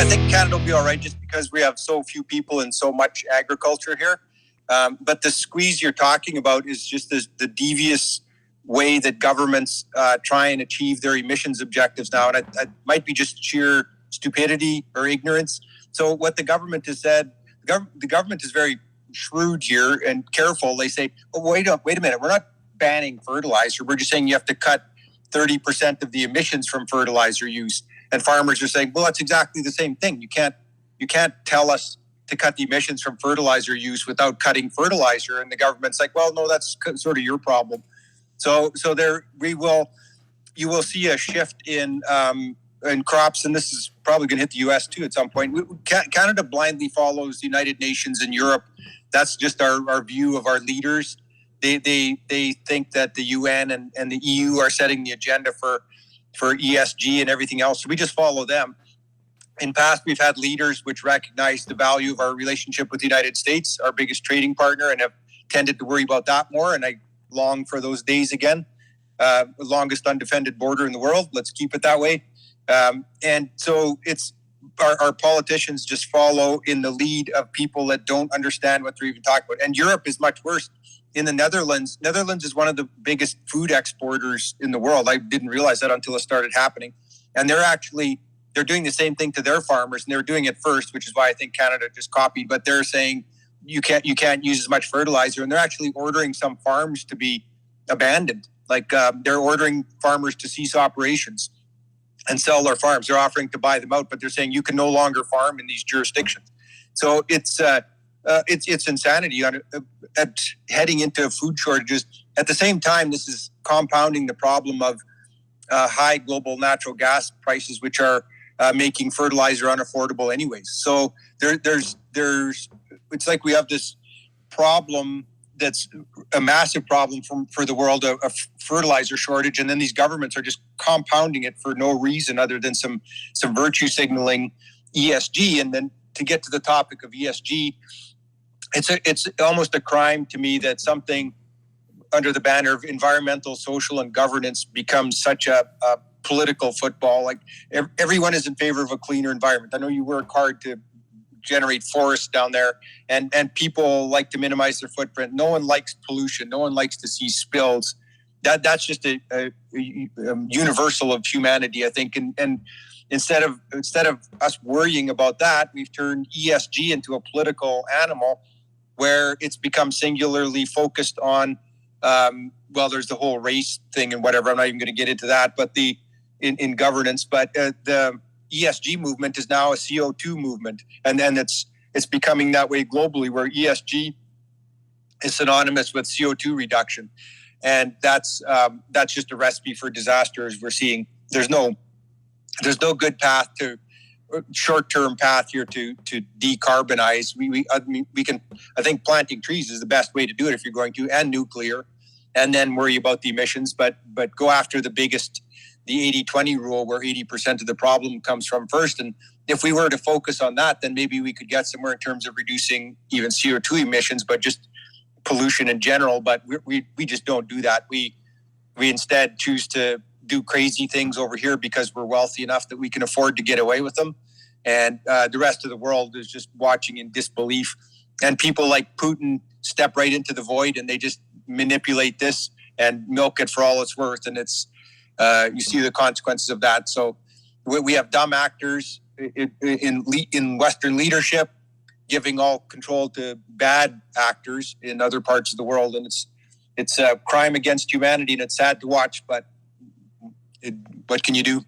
think Canada will be all right just because we have so few people and so much agriculture here. But the squeeze you're talking about is just the devious way that governments try and achieve their emissions objectives now. And it might be just sheer stupidity or ignorance. So what the government has said, the government is very shrewd here and careful. They say, oh, wait a minute, we're not banning fertilizer. We're just saying you have to cut 30% of the emissions from fertilizer use. And farmers are saying, well, that's exactly the same thing. You can't tell us to cut the emissions from fertilizer use without cutting fertilizer. And the government's like, well, no, that's sort of your problem. So you will see a shift in crops, and this is probably going to hit the U.S. too at some point. Canada blindly follows the United Nations and Europe. That's just our view of our leaders. They think that the UN and the EU are setting the agenda for ESG and everything else. So we just follow them. In past, we've had leaders which recognize the value of our relationship with the United States, our biggest trading partner, and have tended to worry about that more. And I long for those days again. The longest undefended border in the world. Let's keep it that way. And so it's our politicians just follow in the lead of people that don't understand what they're even talking about. And Europe is much worse. In the Netherlands is one of the biggest food exporters in the world. I didn't realize that until it started happening. And they're doing the same thing to their farmers, and they're doing it first, which is why I think Canada just copied. But they're saying you can't use as much fertilizer, and they're actually ordering some farms to be abandoned. Like they're ordering farmers to cease operations and sell their farms. They're offering to buy them out, but they're saying you can no longer farm in these jurisdictions. So it's insanity at heading into food shortages. At the same time, this is compounding the problem of high global natural gas prices, which are making fertilizer unaffordable anyways. So there's it's like we have this problem that's a massive problem for the world, a fertilizer shortage, and then these governments are just compounding it for no reason other than some virtue signaling ESG. And then to get to the topic of ESG, it's almost a crime to me that something under the banner of environmental, social, and governance becomes such a political football. Like everyone is in favor of a cleaner environment. I know you work hard to generate forests down there, and people like to minimize their footprint. No one likes pollution. No one likes to see spills. That's just a universal of humanity, I think. And instead of us worrying about that, we've turned ESG into a political animal where it's become singularly focused on. There's the whole race thing and whatever. I'm not even going to get into that, but in governance. But the ESG movement is now a CO2 movement, and then it's becoming that way globally, where ESG is synonymous with CO2 reduction, and that's just a recipe for disaster. As we're seeing, there's no good path to short-term path here to decarbonize. We can. I think planting trees is the best way to do it if you're going to, and nuclear, and then worry about the emissions. But go after the 80-20 rule, where 80% of the problem comes from first. And if we were to focus on that, then maybe we could get somewhere in terms of reducing even CO2 emissions, but just pollution in general. But we just don't do that. We instead choose to do crazy things over here because we're wealthy enough that we can afford to get away with them. And the rest of the world is just watching in disbelief. And people like Putin step right into the void, and they just manipulate this and milk it for all it's worth. And it's you see the consequences of that. So we have dumb actors in Western leadership giving all control to bad actors in other parts of the world. And it's a crime against humanity, and it's sad to watch, but what can you do?